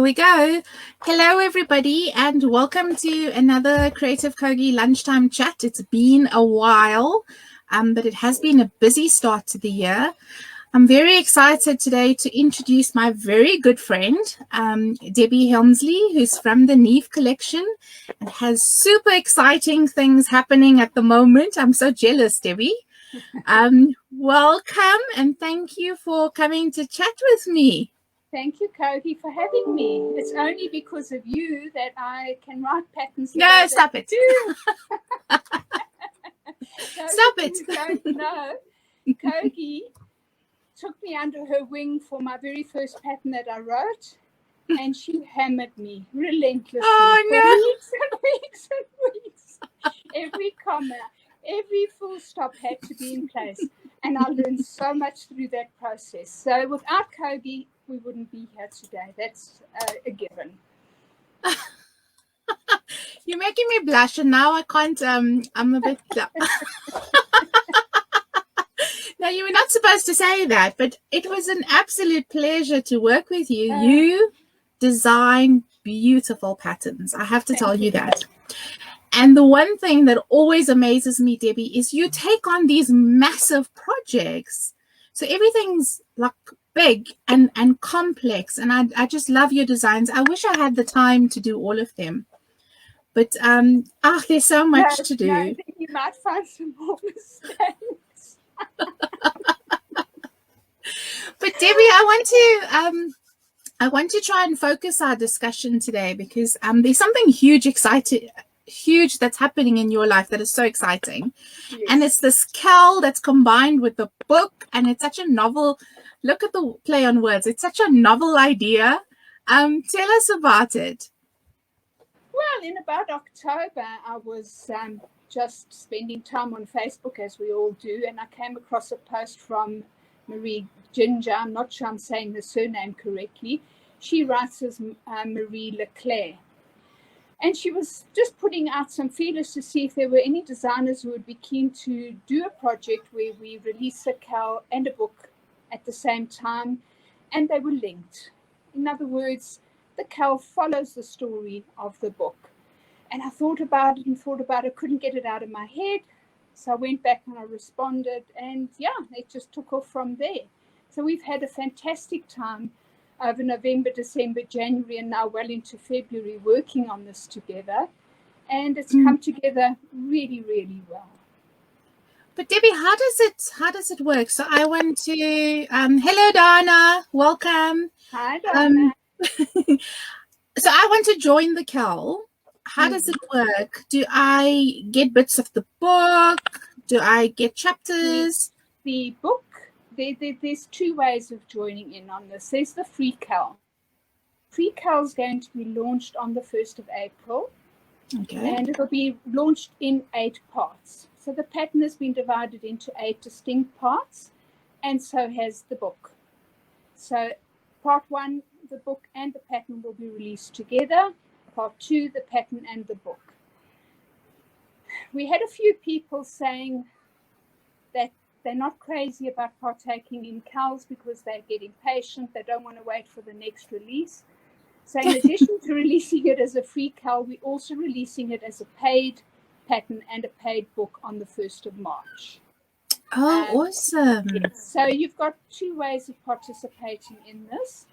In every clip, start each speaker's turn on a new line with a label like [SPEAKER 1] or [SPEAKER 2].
[SPEAKER 1] we go. Hello, everybody, and welcome to another Creative Kogi lunchtime chat. It's been a while, but it has been a busy start to the year. I'm very excited today to introduce my very good friend, Debbie Helmsley, who's from the Neave collection and has super exciting things happening at the moment. I'm so jealous, Debbie. Welcome, and thank you for coming to chat with me.
[SPEAKER 2] Thank you, Kogi, for having me. It's only because of you that I can write patterns.
[SPEAKER 1] No, stop it. Stop it.
[SPEAKER 2] No, Kogi took me under her wing for my very first pattern that I wrote, and she hammered me relentlessly for weeks and weeks and weeks. Every comma, every full stop had to be in place, and I learned so much through that process. So without Kogi, we wouldn't be here today. That's a given.
[SPEAKER 1] You're making me blush, and now I can't. I'm a bit. Now, you were not supposed to say that, but it was an absolute pleasure to work with you. You design beautiful patterns. I have to tell you that. And the one thing that always amazes me, Debbie, is you take on these massive projects. So everything's like big and complex, and I just love your designs. I wish I had the time to do all of them, but there's so much to do.
[SPEAKER 2] I think you might find some more mistakes.
[SPEAKER 1] But Debbie, I want to try and focus our discussion today because there's something huge that's happening in your life that is so exciting.
[SPEAKER 2] Yes.
[SPEAKER 1] And it's this cowl that's combined with the book, and it's such a novel. Look at the play on words. It's such a novel idea. Tell us about it.
[SPEAKER 2] Well, in about October, I was just spending time on Facebook, as we all do, and I came across a post from Marie Ginger. I'm not sure I'm saying the surname correctly. She writes as Marie Leclerc. And she was just putting out some feelers to see if there were any designers who would be keen to do a project where we release a cowl and a book at the same time, and they were linked. In other words, the cowl follows the story of the book. And I thought about it, couldn't get it out of my head. So I went back and I responded, and it just took off from there. So we've had a fantastic time over November, December, January, and now well into February working on this together. And it's come together really, really well.
[SPEAKER 1] But Debbie, how does it work? So I want to hello Dana, welcome.
[SPEAKER 2] Hi Dana.
[SPEAKER 1] So I want to join the cowl. How does it work? Do I get bits of the book? Do I get chapters?
[SPEAKER 2] The book, there's two ways of joining in on this. There's the free cowl. Free cowl is going to be launched on the 1st of April.
[SPEAKER 1] Okay.
[SPEAKER 2] And it'll be launched in 8 parts. So the pattern has been divided into 8 distinct parts, and so has the book. So part 1, the book and the pattern will be released together. Part 2, the pattern and the book. We had a few people saying that they're not crazy about partaking in cowls because they're getting impatient. They don't want to wait for the next release. So in addition to releasing it as a free cowl, we're also releasing it as a paid pattern and a paid book on the 1st of March.
[SPEAKER 1] Oh, awesome.
[SPEAKER 2] Yes. So you've got 2 ways of participating in this.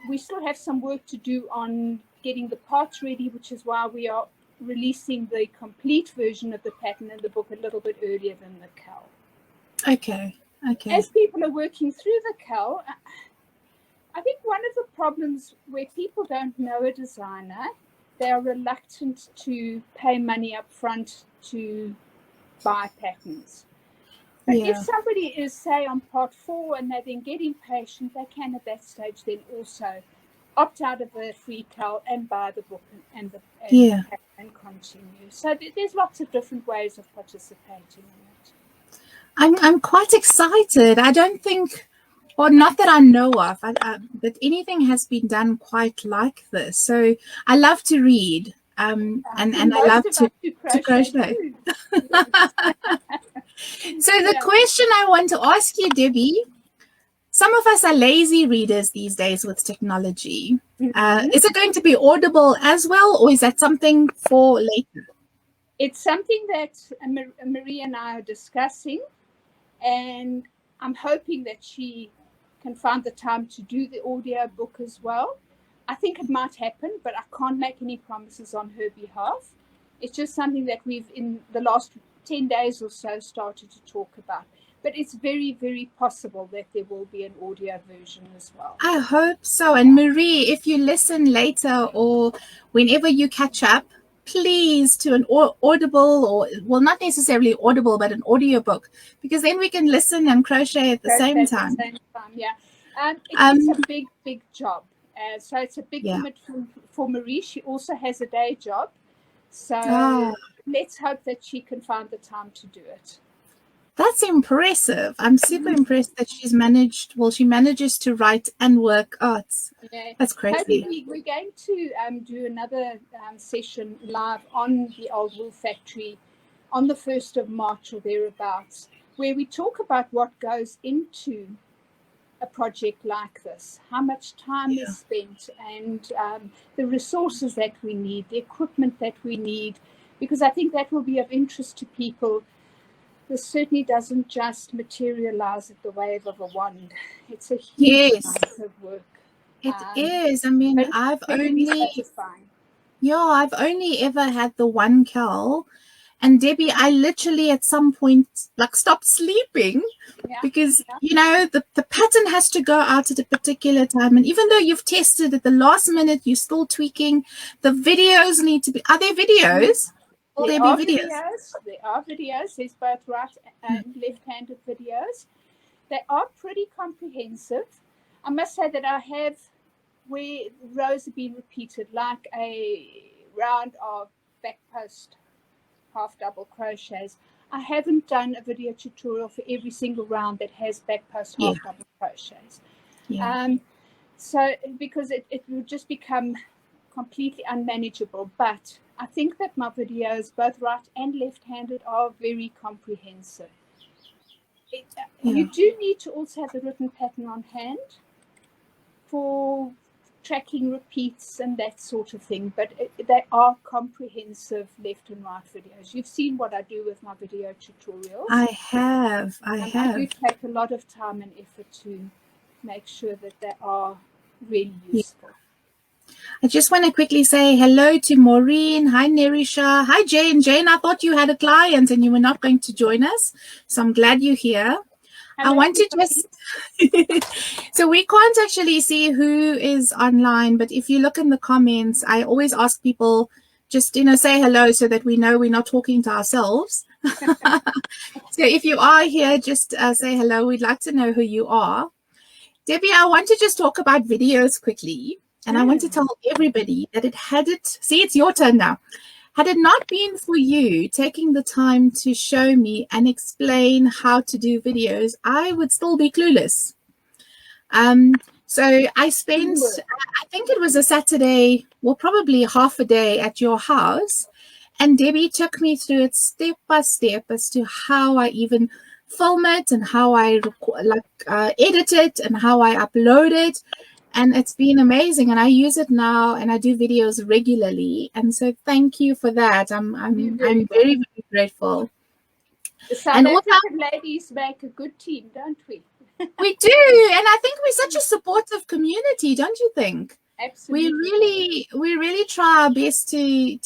[SPEAKER 2] We still have some work to do on getting the parts ready, which is why we are releasing the complete version of the pattern and the book a little bit earlier than the cowl.
[SPEAKER 1] Okay.
[SPEAKER 2] As people are working through the cowl, I think one of the problems where people don't know a designer, they are reluctant to pay money up front to buy patterns. But if somebody is, say, on part 4 and they then get impatient, they can at that stage then also opt out of the free cowl and buy the book and the pattern and continue. So there's lots of different ways of participating in it.
[SPEAKER 1] I'm quite excited. I don't think, or not that I know of, that anything has been done quite like this. So I love to read, and I love to crochet. So the question I want to ask you, Debbie, some of us are lazy readers these days with technology.
[SPEAKER 2] Mhm.
[SPEAKER 1] Is it going to be Audible as well, or is that something for later?
[SPEAKER 2] It's something that Marie and I are discussing, and I'm hoping that she can find the time to do the audio book as well. I think it might happen, but I can't make any promises on her behalf. It's just something that we've, in the last 10 days or so, started to talk about. But it's very, very possible that there will be an audio version as well.
[SPEAKER 1] I hope so. And Marie, if you listen later or whenever you catch up, please to an Audible, or, well, not necessarily Audible, but an audiobook, because then we can listen and crochet at the same time.
[SPEAKER 2] Yeah. It's a big, big job. So it's a big
[SPEAKER 1] Yeah.
[SPEAKER 2] commitment for Marie. She also has a day job. So let's hope that she can find the time to do it.
[SPEAKER 1] That's impressive. I'm super impressed that she manages to write and work arts.
[SPEAKER 2] Yeah.
[SPEAKER 1] That's crazy.
[SPEAKER 2] We're going to do another session live on the Old Wool Factory on the 1st of March or thereabouts, where we talk about what goes into a project like this, how much time is spent, and the resources that we need, the equipment that we need, because I think that will be of interest to people. This certainly doesn't just materialize at the wave of a wand. It's a huge amount of work.
[SPEAKER 1] It is. I mean, I've only ever had the one cowl. And Debbie, I literally at some point stopped sleeping because, the pattern has to go out at a particular time. And even though you've tested at the last minute, you're still tweaking. The videos need to be, are there videos? Will there be videos?
[SPEAKER 2] There are videos. There's both right and left-handed videos. They are pretty comprehensive. I must say that I have, where rows have been repeated, like a round of back post half double crochets. I haven't done a video tutorial for every single round that has back post half double crochets. So because it would just become completely unmanageable. But I think that my videos, both right and left-handed, are very comprehensive. You do need to also have the written pattern on hand for tracking repeats and that sort of thing, but they are comprehensive left and right videos. You've seen what I do with my video tutorials.
[SPEAKER 1] I have.
[SPEAKER 2] I do take a lot of time and effort to make sure that they are really useful.
[SPEAKER 1] I just want to quickly say hello to Maureen. Hi, Nerisha. Hi, Jane. Jane, I thought you had a client and you were not going to join us, so I'm glad you're here. Hello, I want to just so we can't actually see who is online, but if you look in the comments, I always ask people just say hello so that we know we're not talking to ourselves. So if you are here, just say hello. We'd like to know who you are. Debbie, I want to just talk about videos quickly, and I want to tell everybody that it's your turn now. Had it not been for you taking the time to show me and explain how to do videos, I would still be clueless. So I spent, I think it was a Saturday, well, probably half a day at your house, and Debbie took me through it step by step as to how I even film it and how I edit it and how I upload it. And it's been amazing, and I use it now, and I do videos regularly. And so, thank you for that. I'm very, very grateful.
[SPEAKER 2] The South African ladies make a good team, don't we?
[SPEAKER 1] We do, and I think we're such a supportive community, don't you think?
[SPEAKER 2] Absolutely.
[SPEAKER 1] We really try our best to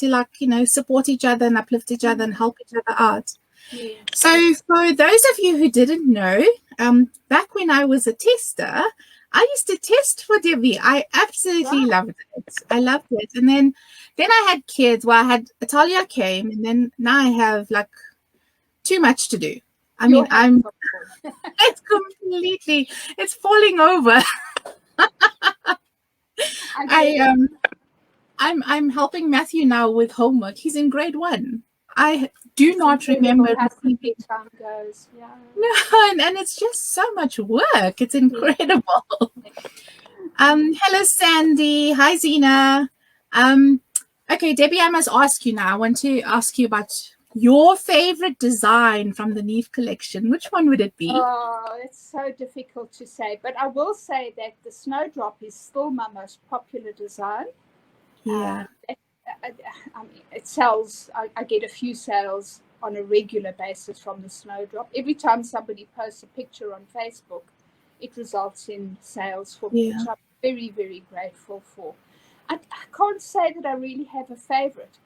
[SPEAKER 1] support each other and uplift each other and help each other out.
[SPEAKER 2] Yeah.
[SPEAKER 1] So, for those of you who didn't know, back when I was a tester, I used to test for Debbie. I absolutely loved it. I loved it. And then I had kids. Well, Atalia came, and then now I have too much to do. I mean, it's falling over. I'm helping Matthew now with homework. He's in grade 1. I do not remember
[SPEAKER 2] how quickly time goes. Yeah.
[SPEAKER 1] No, and it's just so much work. It's incredible. Hello, Sandy. Hi, Zena. Okay, Debbie, I must ask you now. I want to ask you about your favorite design from the Neath collection, which one would it be?
[SPEAKER 2] Oh, it's so difficult to say. But I will say that the Snowdrop is still my most popular design.
[SPEAKER 1] Yeah.
[SPEAKER 2] I mean, it sells, I get a few sales on a regular basis from the Snowdrop. Every time somebody posts a picture on Facebook, it results in sales for me, which I'm very, very grateful for. I can't say that I really have a favorite.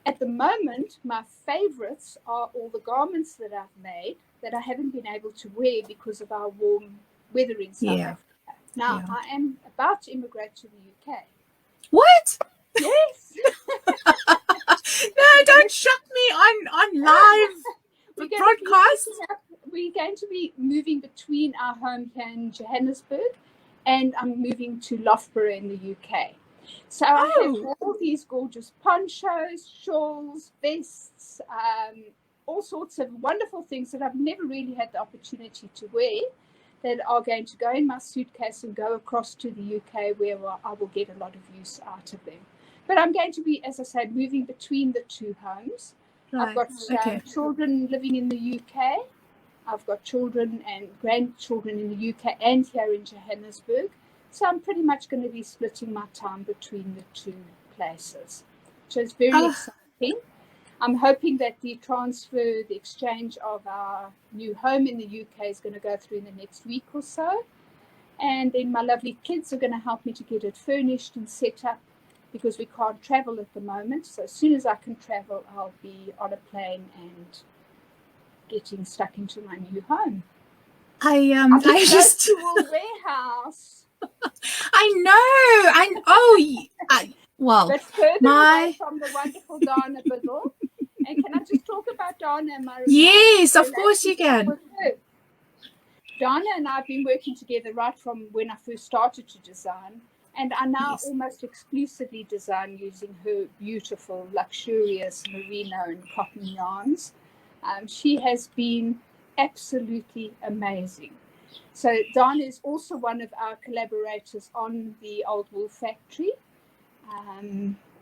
[SPEAKER 2] At the moment, my favorites are all the garments that I've made that I haven't been able to wear because of our warm weather in South Africa. Now, I am about to immigrate to the UK.
[SPEAKER 1] What?
[SPEAKER 2] Yes.
[SPEAKER 1] No, don't shock me on live broadcast.
[SPEAKER 2] We're going to be moving between our home here in Johannesburg and I'm moving to Loughborough in the UK. So I have all these gorgeous ponchos, shawls, vests, all sorts of wonderful things that I've never really had the opportunity to wear that are going to go in my suitcase and go across to the UK where I will get a lot of use out of them. But I'm going to be, as I said, moving between the two homes. Right. I've got children living in the UK. I've got children and grandchildren in the UK and here in Johannesburg. So I'm pretty much going to be splitting my time between the two places, which is very exciting. I'm hoping that the transfer, the exchange of our new home in the UK is going to go through in the next week or so. And then my lovely kids are going to help me to get it furnished and set up because we can't travel at the moment. So as soon as I can travel, I'll be on a plane and getting stuck into my new home.
[SPEAKER 1] I just
[SPEAKER 2] to a warehouse.
[SPEAKER 1] I know. Well,
[SPEAKER 2] but further away from the wonderful Donna Biddle. And can I just talk about Donna and my
[SPEAKER 1] Yes, of course you can.
[SPEAKER 2] Donna and I have been working together right from when I first started to design. And I now almost exclusively design using her beautiful, luxurious merino and cotton yarns. She has been absolutely amazing. So Donna is also one of our collaborators on the Old Wool Factory.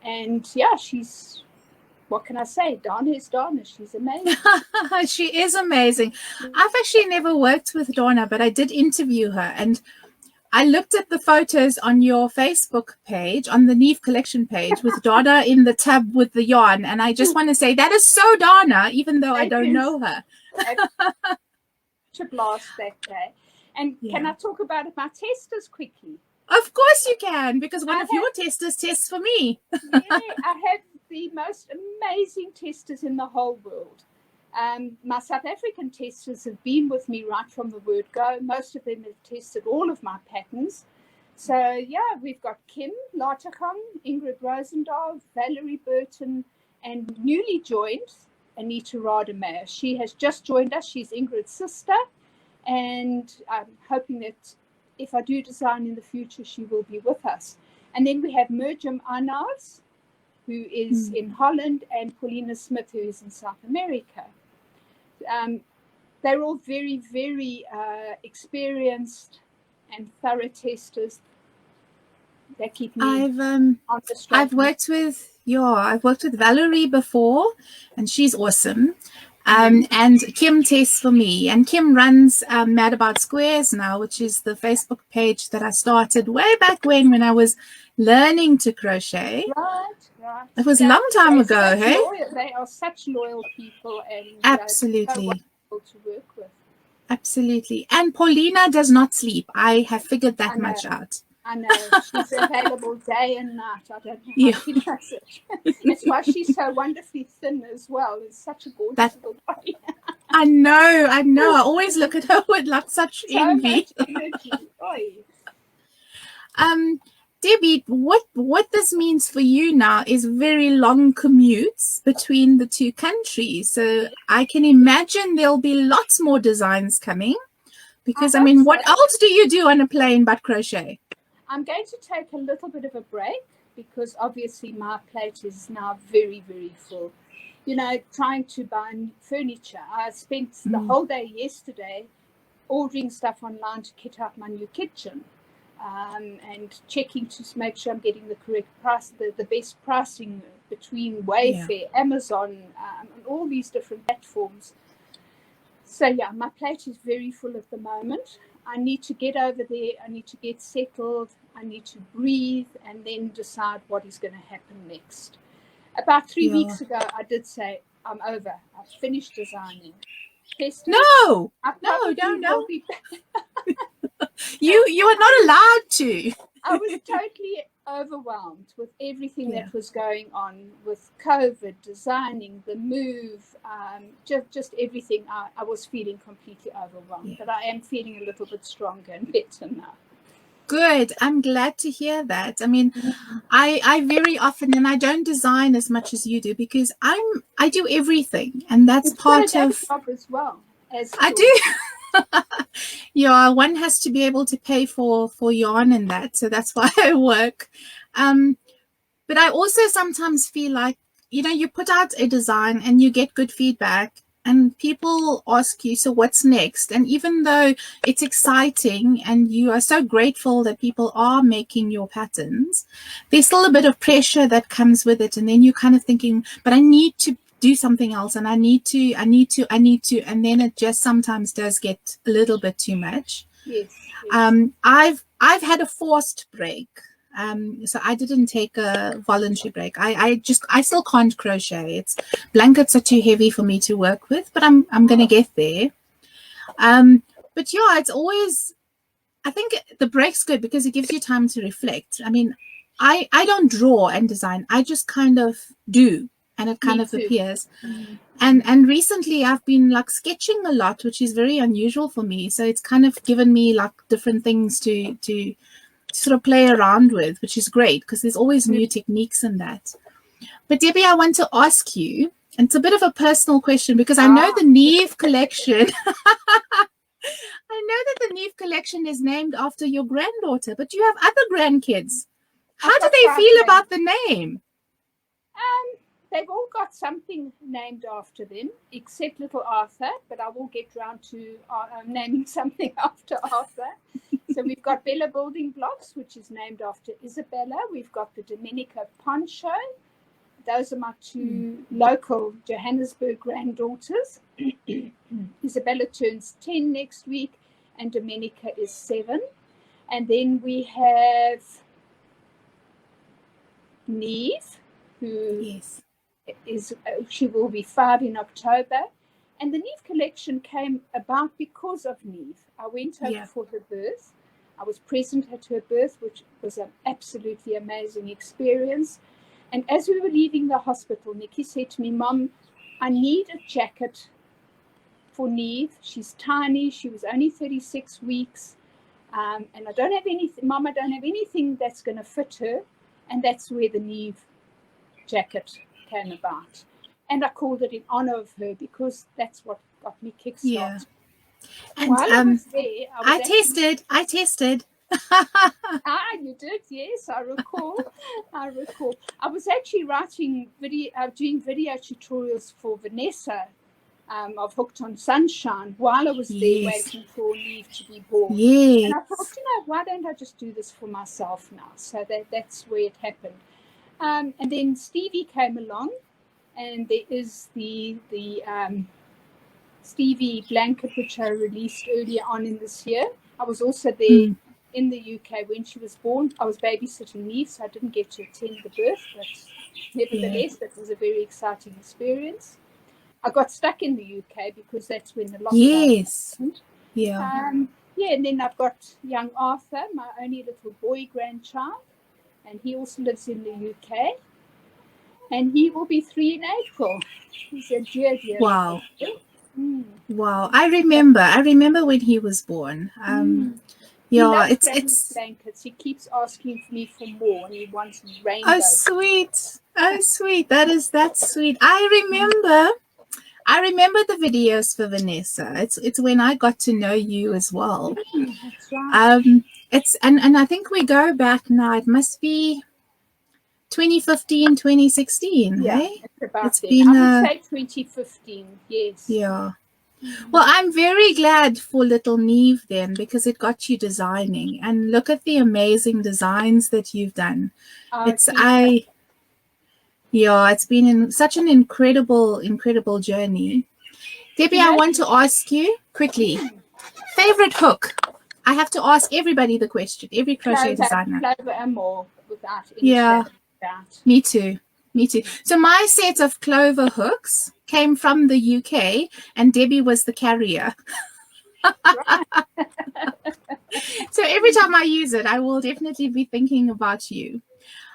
[SPEAKER 2] And yeah, she's, what can I say? Donna is Donna. She's amazing.
[SPEAKER 1] She is amazing. I've actually never worked with Donna, but I did interview her. And I looked at the photos on your Facebook page, on the Neave collection page, with Donna in the tub with the yarn. And I just want to say that is so Donna, even though I don't know her.
[SPEAKER 2] To blast that day. And can I talk about my testers quickly?
[SPEAKER 1] Of course you can, because one of your testers tests for me.
[SPEAKER 2] Yeah, I have the most amazing testers in the whole world. My South African testers have been with me right from the word go. Most of them have tested all of my patterns. So, yeah, we've got Kim Latachong, Ingrid Rosendahl, Valerie Burton, and newly joined Anita Rademacher. She has just joined us. She's Ingrid's sister. And I'm hoping that if I do design in the future, she will be with us. And then we have Merjam Arnaz, who is in Holland, and Paulina Smith, who is in South America. They're all very, very experienced and thorough testers. They keep me on the straight.
[SPEAKER 1] I've worked with Valerie before, and she's awesome. And Kim tests for me, and Kim runs Mad About Squares now, which is the Facebook page that I started way back when I was learning to crochet.
[SPEAKER 2] Right.
[SPEAKER 1] It was a long time ago, hey?
[SPEAKER 2] They are such loyal people, and
[SPEAKER 1] absolutely
[SPEAKER 2] so wonderful to work with.
[SPEAKER 1] Absolutely. And Paulina does not sleep. I have figured that much out.
[SPEAKER 2] I know. She's available day and night. I don't know how she does it. That's why she's so wonderfully thin as well. It's such a gorgeous little body.
[SPEAKER 1] I know. I always look at her with such envy.
[SPEAKER 2] Much energy.
[SPEAKER 1] Debbie, what this means for you now is very long commutes between the two countries. So I can imagine there'll be lots more designs coming. Because, what else do you do on a plane but crochet?
[SPEAKER 2] I'm going to take a little bit of a break because obviously my plate is now very, very full. You know, trying to buy furniture. I spent the whole day yesterday ordering stuff online to kit out my new kitchen and checking to make sure I'm getting the correct price, the best pricing between Wayfair, Amazon, and all these different platforms. So yeah, my plate is very full at the moment. I need to get over there. I need to get settled. I need to breathe and then decide what is going to happen next. About 3 weeks ago, I did say, I'm over. I've finished designing. Tested.
[SPEAKER 1] No. You are not allowed to.
[SPEAKER 2] I was totally overwhelmed with everything that was going on with COVID, designing, the move, just everything. I was feeling completely overwhelmed, but I am feeling a little bit stronger and better now.
[SPEAKER 1] Good. I'm glad to hear that. I mean, I very often, and I don't design as much as you do because I do everything, and that's part of
[SPEAKER 2] as well.
[SPEAKER 1] I do. Yeah, one has to be able to pay for yarn and that, so that's why I work. But I also sometimes feel like, you know, you put out a design and you get good feedback and people ask you, so what's next? And even though it's exciting and you are so grateful that people are making your patterns, there's still a bit of pressure that comes with it. And then you're kind of thinking, but I need to do something else, and I need to, and then it just sometimes does get a little bit too much.
[SPEAKER 2] Yes.
[SPEAKER 1] I've had a forced break. So I didn't take a voluntary break. I still can't crochet. Blankets are too heavy for me to work with, but I'm gonna get there. But yeah, it's always, I think the break's good because it gives you time to reflect. I mean, I don't draw and design. I just kind of do, and it kind of appears. And recently I've been like sketching a lot, which is very unusual for me. So it's kind of given me like different things to sort of play around with, which is great because there's always new techniques in that. But Debbie, I want to ask you, and it's a bit of a personal question because I know the Neave collection. I know that the Neave collection is named after your granddaughter, but you have other grandkids. How do they feel about the name?
[SPEAKER 2] They've all got something named after them, except little Arthur, but I will get round to naming something after Arthur. So we've got Bella Building Blocks, which is named after Isabella. We've got the Dominica Poncho. Those are my two local Johannesburg granddaughters. Isabella turns 10 next week, and Dominica is 7. And then we have Neath, who she will be 5 in October. And the Neave collection came about because of Neave. I went over for her birth. I was present at her birth, which was an absolutely amazing experience. And as we were leaving the hospital, Nikki said to me, Mom, I need a jacket for Neave. She's tiny. She was only 36 weeks. And I don't have anything, Mom, I don't have anything that's going to fit her. And that's where the Neave jacket came about. And I called it in honor of her because that's what got me kickstarted.
[SPEAKER 1] Yeah. And
[SPEAKER 2] while I was there,
[SPEAKER 1] I tested.
[SPEAKER 2] You did, yes, I recall. I was actually doing video tutorials for Vanessa of Hooked on Sunshine while I was there waiting for Neave to be born.
[SPEAKER 1] Yes.
[SPEAKER 2] And I thought, why don't I just do this for myself now? So that's where it happened. And then Stevie came along, and there is the Stevie blanket, which I released earlier on in this year. I was also there in the UK when she was born. I was babysitting Neave, so I didn't get to attend the birth, but nevertheless, that was a very exciting experience. I got stuck in the UK because that's when the lockdown happened. And then I've got young Arthur, my only little boy grandchild, and he also lives in the UK. And he will be 3 in April. He's a dear.
[SPEAKER 1] Wow. Wow. I remember when he was born.
[SPEAKER 2] It's blankets. He keeps asking me for more, and he wants rainbow.
[SPEAKER 1] Oh, sweet. That's sweet. I remember the videos for Vanessa. It's when I got to know you as well.
[SPEAKER 2] That's right.
[SPEAKER 1] And I think we go back now. It must be 2015, 2016.
[SPEAKER 2] It's been. I would say 2015. Yes.
[SPEAKER 1] Yeah. Well, I'm very glad for little Neave then, because it got you designing, and look at the amazing designs that you've done. Yeah, it's been such an incredible journey. Debbie, I want to ask you quickly, favorite hook? I have to ask everybody the question, every crochet designer.
[SPEAKER 2] Clover and more, without any
[SPEAKER 1] Yeah,
[SPEAKER 2] shadow of doubt.
[SPEAKER 1] me too. Me too. So my set of clover hooks came from the UK, and Debbie was the carrier. So every time I use it, I will definitely be thinking about you.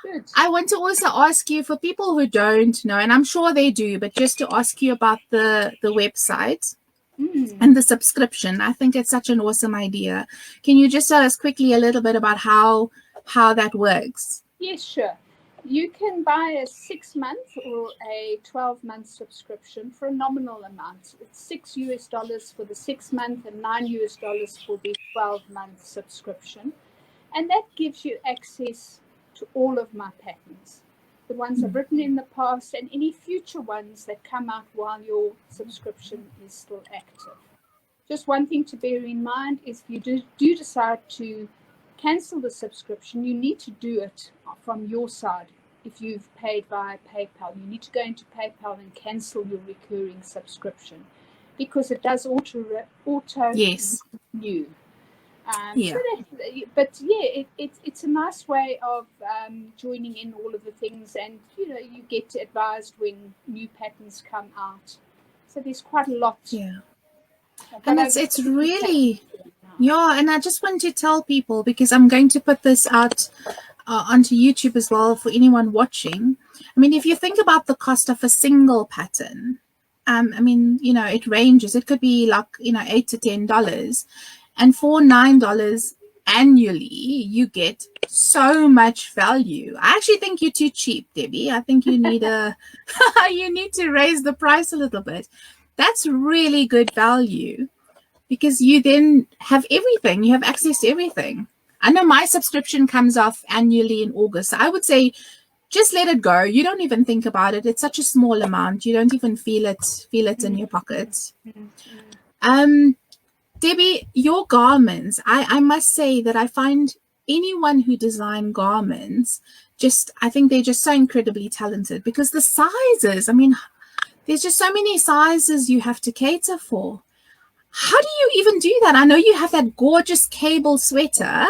[SPEAKER 2] Good.
[SPEAKER 1] I want to also ask you, for people who don't know, and I'm sure they do, but just to ask you about the website and the subscription. I think it's such an awesome idea. Can you just tell us quickly a little bit about how that works?
[SPEAKER 2] Yes, sure. You can buy a 6-month or a 12-month subscription for a nominal amount. It's $6 for the 6-month and $9 for the 12-month subscription. And that gives you access to all of my patterns, the ones I've written in the past and any future ones that come out while your subscription is still active. Just one thing to bear in mind is if you do decide to cancel the subscription, you need to do it from your side. If you've paid via PayPal, you need to go into PayPal and cancel your recurring subscription, because it does auto
[SPEAKER 1] Yes.
[SPEAKER 2] renew.
[SPEAKER 1] Yeah.
[SPEAKER 2] It's a nice way of joining in all of the things, and you get advised when new patterns come out. So there's quite a lot.
[SPEAKER 1] Yeah. And it's really, yeah, and I just want to tell people, because I'm going to put this out onto YouTube as well for anyone watching. I mean, if you think about the cost of a single pattern, I mean, it ranges. It could be like, $8 to $10. And for $9 annually, you get so much value. I actually think you're too cheap, Debbie. I think you need you need to raise the price a little bit. That's really good value, because you then have everything. You have access to everything. I know my subscription comes off annually in August. I would say just let it go. You don't even think about it. It's such a small amount. You don't even feel it in your pocket. Debbie, your garments, I must say that I find anyone who design garments, I think they're just so incredibly talented, because the sizes, I mean, there's just so many sizes you have to cater for. How do you even do that? I know you have that gorgeous cable sweater.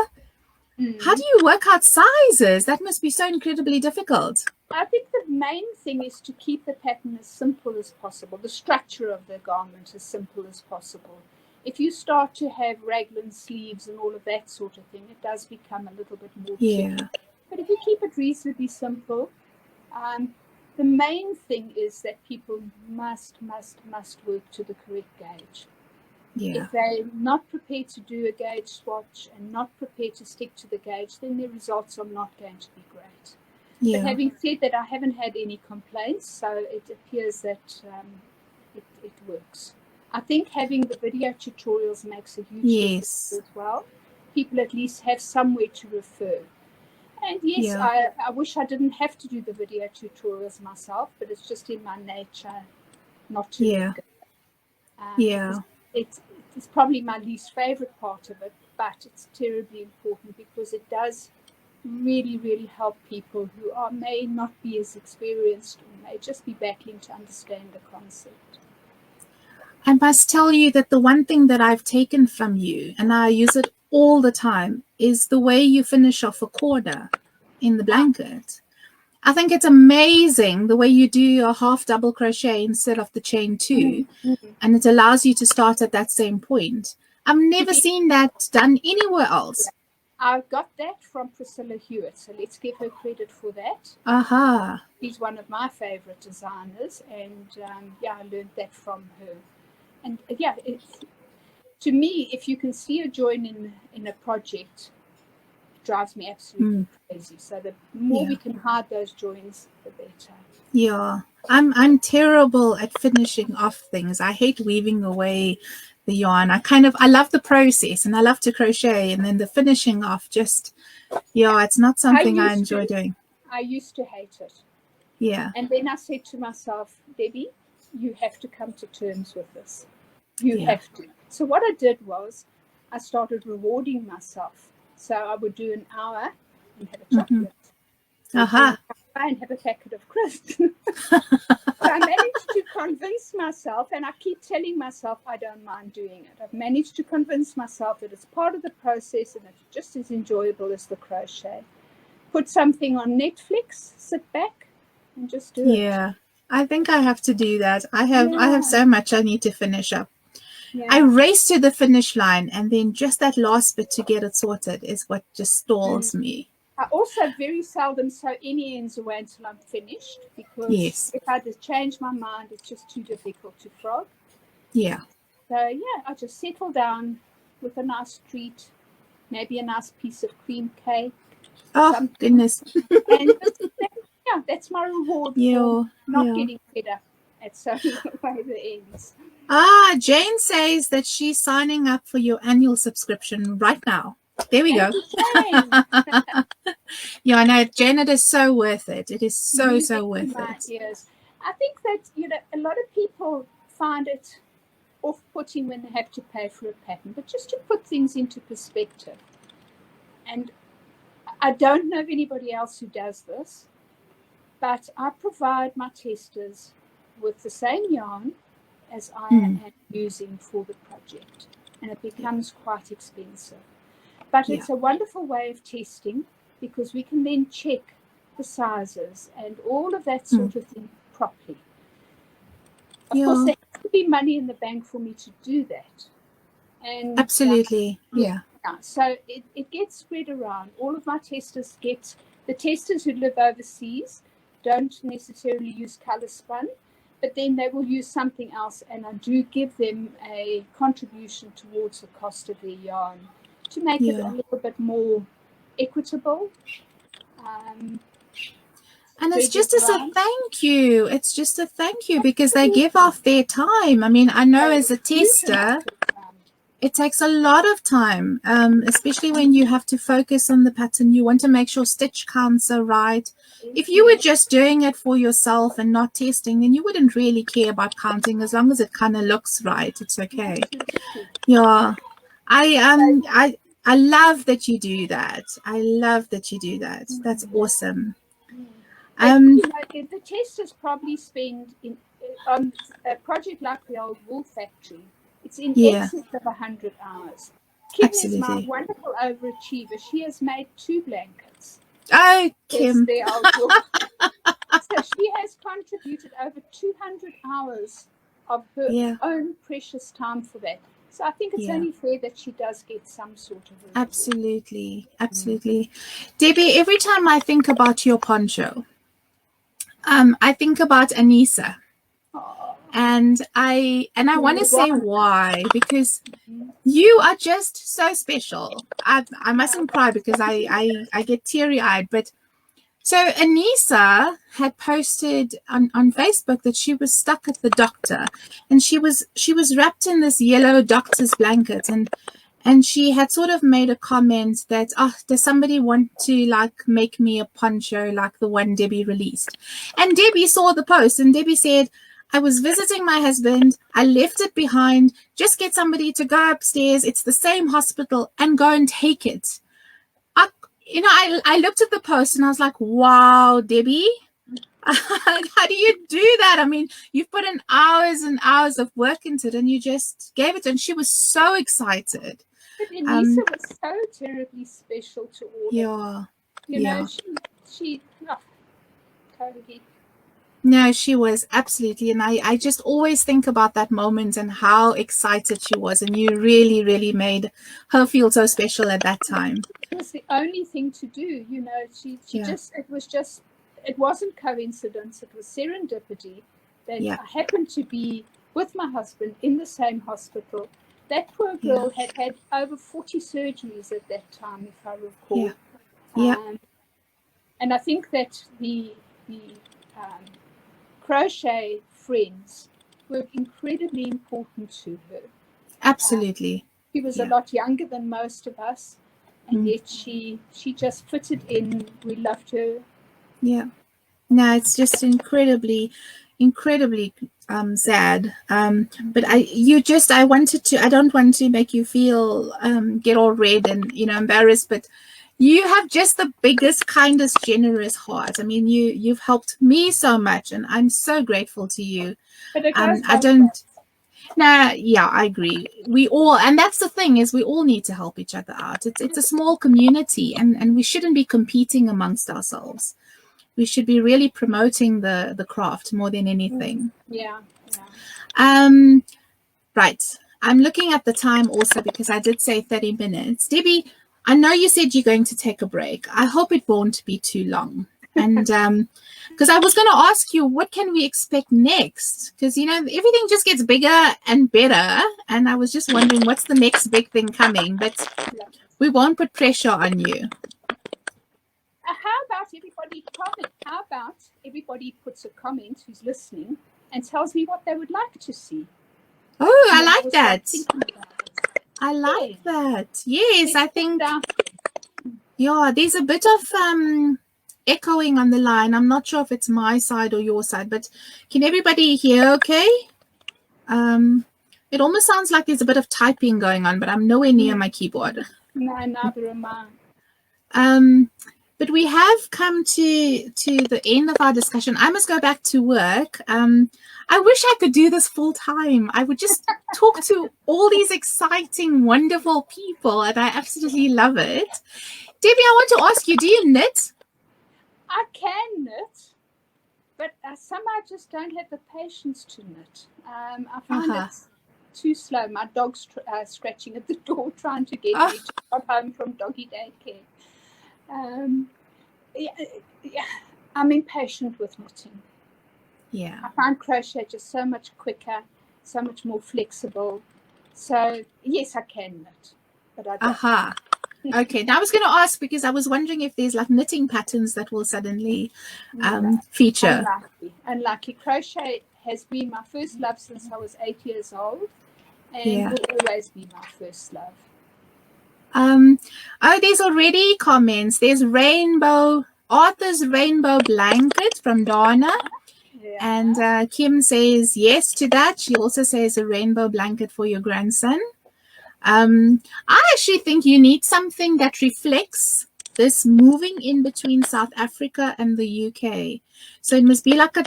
[SPEAKER 1] How do you work out sizes? That must be so incredibly difficult.
[SPEAKER 2] I think the main thing is to keep the pattern as simple as possible, the structure of the garment as simple as possible. If you start to have raglan sleeves and all of that sort of thing, it does become a little bit more tricky. But if you keep it reasonably simple, the main thing is that people must work to the correct gauge.
[SPEAKER 1] Yeah.
[SPEAKER 2] If they're not prepared to do a gauge swatch and not prepared to stick to the gauge, then their results are not going to be great. Yeah. But having said that, I haven't had any complaints, so it appears that it works. I think having the video tutorials makes a huge difference as well. People at least have somewhere to refer. And yes, I wish I didn't have to do the video tutorials myself, but it's just in my nature not to. It's probably my least favorite part of it, but it's terribly important, because it does really help people who may not be as experienced or may just be battling to understand the concept.
[SPEAKER 1] I must tell you that the one thing that I've taken from you, and I use it all the time, is the way you finish off a corner in the blanket. I think it's amazing the way you do a half double crochet instead of the chain 2, and it allows you to start at that same point. I've never seen that done anywhere else.
[SPEAKER 2] I got that from Priscilla Hewitt, so let's give her credit for that.
[SPEAKER 1] Aha.
[SPEAKER 2] She's one of my favorite designers, and I learned that from her. And to me, if you can see a join in a project, it drives me absolutely crazy. So the more we can hide those joins, the better.
[SPEAKER 1] Yeah, I'm terrible at finishing off things. I hate weaving away the yarn. I love the process, and I love to crochet, and then the finishing off it's not something I enjoy doing.
[SPEAKER 2] I used to hate it.
[SPEAKER 1] Yeah.
[SPEAKER 2] And then I said to myself, Debbie, you have to come to terms with this. You have to. So what I did was I started rewarding myself. So I would do an hour and have a chocolate. try and have a packet of crisps. But I managed to convince myself, and I keep telling myself I don't mind doing it. I've managed to convince myself that it's part of the process and it's just as enjoyable as the crochet. Put something on Netflix, sit back, and just do it.
[SPEAKER 1] Yeah, I think I have to do that. I have so much I need to finish up.
[SPEAKER 2] Yeah.
[SPEAKER 1] I race to the finish line, and then just that last bit to get it sorted is what just stalls me.
[SPEAKER 2] I also very seldom sew any ends away until I'm finished, because if I just change my mind, it's just too difficult to frog.
[SPEAKER 1] Yeah.
[SPEAKER 2] So yeah, I just settle down with a nice treat, maybe a nice piece of cream cake.
[SPEAKER 1] Oh,
[SPEAKER 2] something.
[SPEAKER 1] Goodness.
[SPEAKER 2] And yeah, that's my reward for not getting fed up at sewing away the ends.
[SPEAKER 1] Jane says that she's signing up for your annual subscription right now. There we go. Yeah, I know, Jane, it is so worth it. It is so worth it.
[SPEAKER 2] Yes. I think that, a lot of people find it off-putting when they have to pay for a pattern, but just to put things into perspective. And I don't know of anybody else who does this, but I provide my testers with the same yarn as I am using for the project, and it becomes quite expensive. But it's a wonderful way of testing, because we can then check the sizes and all of that sort of thing properly. Of course, there has to be money in the bank for me to do that. And
[SPEAKER 1] absolutely,
[SPEAKER 2] so it gets spread around. All of my testers the testers who live overseas don't necessarily use colour spun, but then they will use something else, and I do give them a contribution towards the cost of their yarn to make it a little bit more equitable.
[SPEAKER 1] And it's just as a thank you. It's just a thank you, because they give off their time. I mean, I know as a tester, it takes a lot of time, especially when you have to focus on the pattern. You want to make sure stitch counts are right. If you were just doing it for yourself and not testing, then you wouldn't really care about counting. As long as it kind of looks right, it's okay. Yeah. I love that you do that. I love that you do that. That's awesome.
[SPEAKER 2] The testers probably spend on a project like the old wool factory, it's in excess of 100 hours. Kim is my wonderful overachiever. She has made 2 blankets.
[SPEAKER 1] Oh, Kim.
[SPEAKER 2] So she has contributed over 200 hours of her own precious time for that. So I think it's only fair that she does get some sort of reward.
[SPEAKER 1] Absolutely. Debbie, every time I think about your poncho, I think about Anissa. And I want to say why, because you are just so special. I mustn't cry because I get teary-eyed, but so Anissa had posted on Facebook that she was stuck at the doctor, and she was wrapped in this yellow doctor's blanket, and she had sort of made a comment that, does somebody want to like make me a poncho like the one Debbie released? And Debbie saw the post, and Debbie said, I was visiting my husband. I left it behind. Just get somebody to go upstairs. It's the same hospital, and go and take it. I looked at the post and I was like, wow, Debbie, how do you do that? I mean, you've put in hours and hours of work into it, and you just gave it. And she was so excited.
[SPEAKER 2] But Anissa was so terribly special to all. She totally.
[SPEAKER 1] No, she was, absolutely. And I just always think about that moment and how excited she was. And you really, really made her feel so special at that time.
[SPEAKER 2] It was the only thing to do, it wasn't coincidence. It was serendipity that I happened to be with my husband in the same hospital. That poor girl had over 40 surgeries at that time, if I recall. And I think that the crochet friends were incredibly important to her.
[SPEAKER 1] Absolutely.
[SPEAKER 2] She was a lot younger than most of us, and yet she just fitted in. We loved her.
[SPEAKER 1] Yeah. No, it's just incredibly sad. But I don't want to make you feel get all red and embarrassed, but You have just the biggest, kindest, generous heart. I mean, you've helped me so much, and I'm so grateful to you.
[SPEAKER 2] But it goes
[SPEAKER 1] I don't. Nah, yeah, I agree. We all, and that's the thing, is we all need to help each other out. It's a small community, and we shouldn't be competing amongst ourselves. We should be really promoting the craft more than anything.
[SPEAKER 2] Yeah.
[SPEAKER 1] Right. I'm looking at the time also because I did say 30 minutes. Debbie, I know you said you're going to take a break. I hope it won't be too long. And because I was going to ask you, what can we expect next? Because, everything just gets bigger and better. And I was just wondering, what's the next big thing coming? But we won't put pressure on you.
[SPEAKER 2] How about everybody comment? How about everybody puts a comment who's listening and tells me what they would like to see?
[SPEAKER 1] Oh, I like that. I like that. Yes, I think. Yeah, there's a bit of echoing on the line. I'm not sure if it's my side or your side, but can everybody hear okay? It almost sounds like there's a bit of typing going on, but I'm nowhere near my keyboard.
[SPEAKER 2] No, neither am I.
[SPEAKER 1] But we have come to the end of our discussion. I must go back to work. I wish I could do this full time. I would just talk to all these exciting, wonderful people, and I absolutely love it. Debbie, I want to ask you, do you knit?
[SPEAKER 2] I can knit, but somehow I just don't have the patience to knit. I find it's too slow. My dog's scratching at the door trying to get me to come home from doggy daycare. I'm impatient with knitting.
[SPEAKER 1] Yeah.
[SPEAKER 2] I find crochet just so much quicker, so much more flexible. So, yes, I can knit, but I don't.
[SPEAKER 1] Okay, now I was going to ask because I was wondering if there's like knitting patterns that will suddenly feature.
[SPEAKER 2] Unlucky. Crochet has been my first love since I was 8 years old, and will always be my first love.
[SPEAKER 1] There's already comments. There's Arthur's rainbow blanket from Donna. And Kim says yes to that. She also says a rainbow blanket for your grandson. I actually think you need something that reflects this moving in between South Africa and the UK. So it must be like a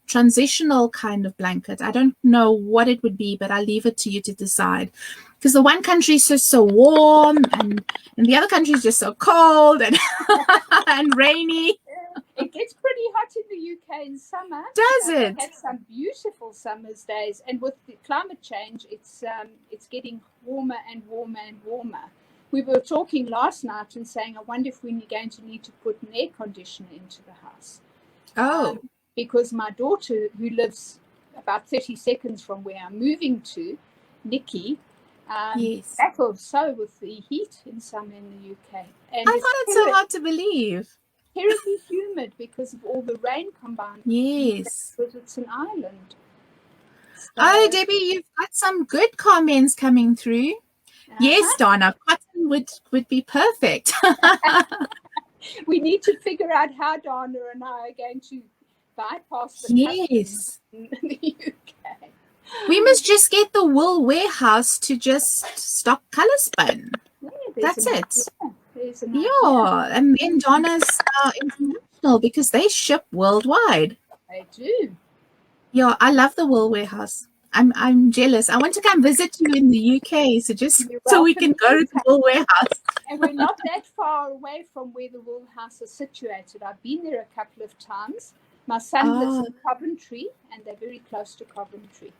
[SPEAKER 1] transitional kind of blanket. I don't know what it would be, but I'll leave it to you to decide. Because the one country is just so warm and the other country is just so cold and, and rainy.
[SPEAKER 2] It gets pretty hot in the UK in summer.
[SPEAKER 1] Does it?
[SPEAKER 2] We had some beautiful summer's days, and with the climate change, it's getting warmer and warmer and warmer. We were talking last night and saying, I wonder if we're going to need to put an air conditioner into the house. Because my daughter, who lives about 30 seconds from where I'm moving to, Nikki, battles so with the heat in summer in the UK. And
[SPEAKER 1] I find it so hard to believe.
[SPEAKER 2] Terribly humid because of all the rain combined.
[SPEAKER 1] Yes.
[SPEAKER 2] Because it's an island.
[SPEAKER 1] So, Debbie, you've got some good comments coming through. Yes, Donna, cotton would be perfect.
[SPEAKER 2] We need to figure out how Donna and I are going to bypass the in the UK.
[SPEAKER 1] We must just get the wool warehouse to just stock colour spun. That's it. And then Donna's international because they ship worldwide.
[SPEAKER 2] They do.
[SPEAKER 1] Yeah, I love the wool warehouse. I'm jealous. I want to come visit you in the UK, so we can go to the wool warehouse.
[SPEAKER 2] And we're not that far away from where the wool house is situated. I've been there a couple of times. My son lives in Coventry, and they're very close to Coventry.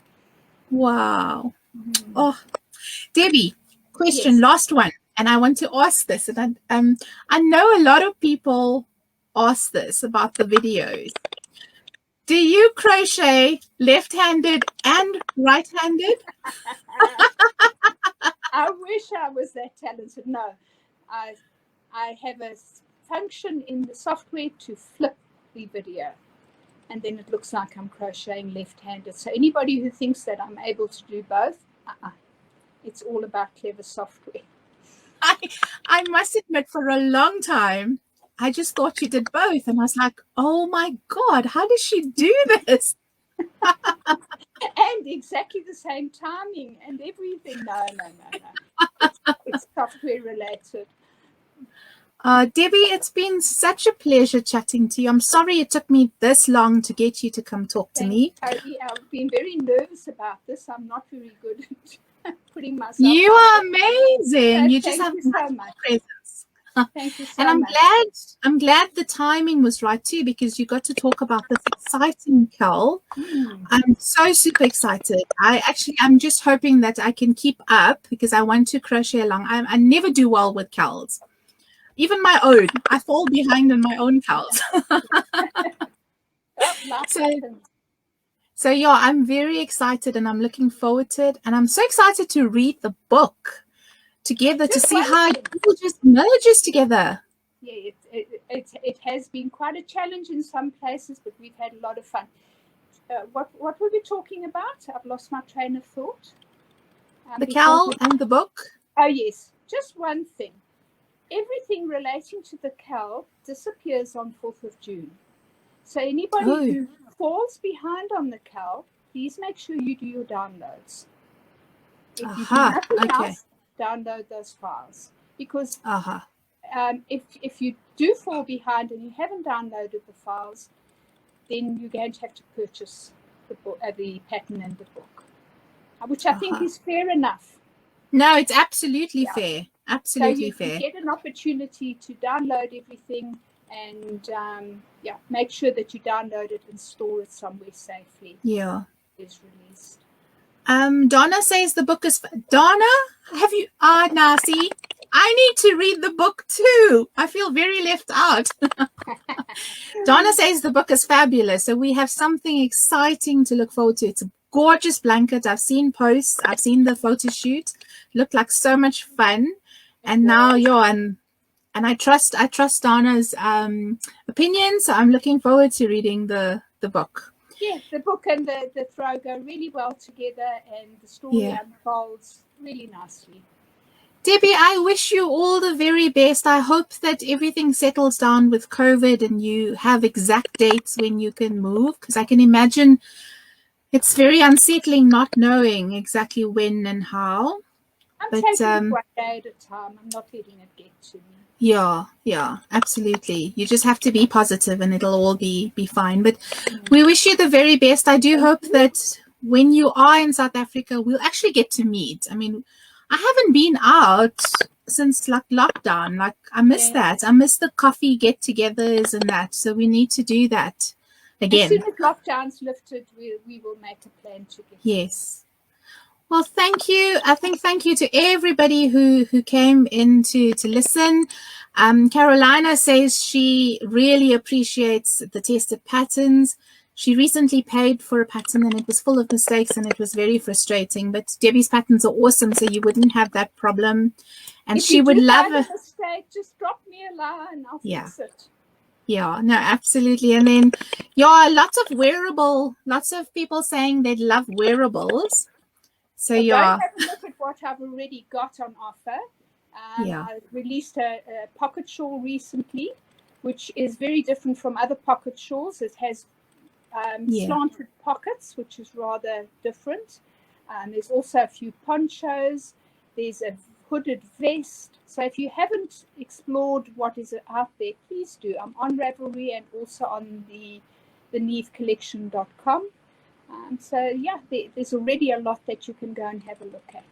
[SPEAKER 1] Wow. Oh, Debbie, question, last one. And I want to ask this, and I know a lot of people ask this about the videos. Do you crochet left-handed and right-handed?
[SPEAKER 2] I wish I was that talented. No, I have a function in the software to flip the video, and then it looks like I'm crocheting left-handed. So anybody who thinks that I'm able to do both, it's all about clever software.
[SPEAKER 1] I must admit, for a long time, I just thought you did both. And I was like, oh, my God, how does she do this?
[SPEAKER 2] And exactly the same timing and everything. No. It's software related.
[SPEAKER 1] Debbie, it's been such a pleasure chatting to you. I'm sorry it took me this long to get you to come talk to me.
[SPEAKER 2] Totally. I've been very nervous about this. I'm not very good at putting myself.
[SPEAKER 1] You are amazing. You just have
[SPEAKER 2] so much
[SPEAKER 1] presence.
[SPEAKER 2] Thank you so
[SPEAKER 1] and
[SPEAKER 2] much.
[SPEAKER 1] I'm glad the timing was right too, because you got to talk about this exciting curl. I'm so super excited. I'm just hoping that I can keep up, because I want to crochet along. I never do well with curls. Even my own. I fall behind in my own curls. So yeah, I'm very excited and I'm looking forward to it. And I'm so excited to read the book together, to see how it all just merges together.
[SPEAKER 2] Yeah, it has been quite a challenge in some places, but we've had a lot of fun. What were we talking about? I've lost my train of thought.
[SPEAKER 1] The cowl and the book.
[SPEAKER 2] Oh yes, just one thing. Everything relating to the cowl disappears on 4th of June. So anybody who falls behind on the cowl, please make sure you do your downloads. If you do nothing else, download those files. Because if you do fall behind and you haven't downloaded the files, then you're going to have to purchase the book, the pattern and the book, which I think is fair enough.
[SPEAKER 1] No, it's absolutely fair. Absolutely fair.
[SPEAKER 2] You get an opportunity to download everything and make sure that you download it and store it somewhere safely.
[SPEAKER 1] Yeah.
[SPEAKER 2] It's released.
[SPEAKER 1] Donna says the book is... Donna, have you... now see, I need to read the book too. I feel very left out. Donna says the book is fabulous. So we have something exciting to look forward to. It's a gorgeous blanket. I've seen posts. I've seen the photo shoot. Looked like so much fun. And now and I trust Donna's opinion. So I'm looking forward to reading the book.
[SPEAKER 2] Yeah, the book and the throw go really well together, and the story unfolds really nicely.
[SPEAKER 1] Debbie, I wish you all the very best. I hope that everything settles down with COVID and you have exact dates when you can move, because I can imagine it's very unsettling not knowing exactly when and how.
[SPEAKER 2] I'm taking it one day at a time. I'm not letting it get to me.
[SPEAKER 1] Yeah, absolutely. You just have to be positive and it'll all be fine. But we wish you the very best. I do hope that when you are in South Africa, we'll actually get to meet. I mean, I haven't been out since like lockdown. Like I miss that. I miss the coffee get-togethers and that. So we need to do that again.
[SPEAKER 2] As soon as lockdown's lifted, we will make a plan together.
[SPEAKER 1] Yes. Well, thank you. Thank you to everybody who came in to listen. Carolina says she really appreciates the tested patterns. She recently paid for a pattern and it was full of mistakes and it was very frustrating. But Debbie's patterns are awesome, so you wouldn't have that problem. And
[SPEAKER 2] if
[SPEAKER 1] she would love
[SPEAKER 2] a mistake, just drop me a line. I'll fix it.
[SPEAKER 1] Yeah, no, absolutely. And then, lots of people saying they love wearables. So
[SPEAKER 2] go have a look at what I've already got on offer. I released a pocket shawl recently, which is very different from other pocket shawls. It has slanted pockets, which is rather different. There's also a few ponchos. There's a hooded vest. So if you haven't explored what is out there, please do. I'm on Ravelry and also on the neathcollection.com. There's already a lot that you can go and have a look at.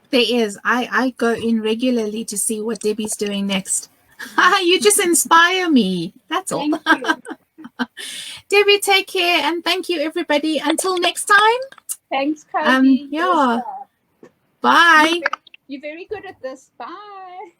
[SPEAKER 1] There is. I go in regularly to see what Debbie's doing next. You just inspire me. That's all.
[SPEAKER 2] Thank you.
[SPEAKER 1] Debbie, take care, and thank you, everybody. Until next time.
[SPEAKER 2] Thanks, Cody.
[SPEAKER 1] Bye.
[SPEAKER 2] You're very good at this. Bye.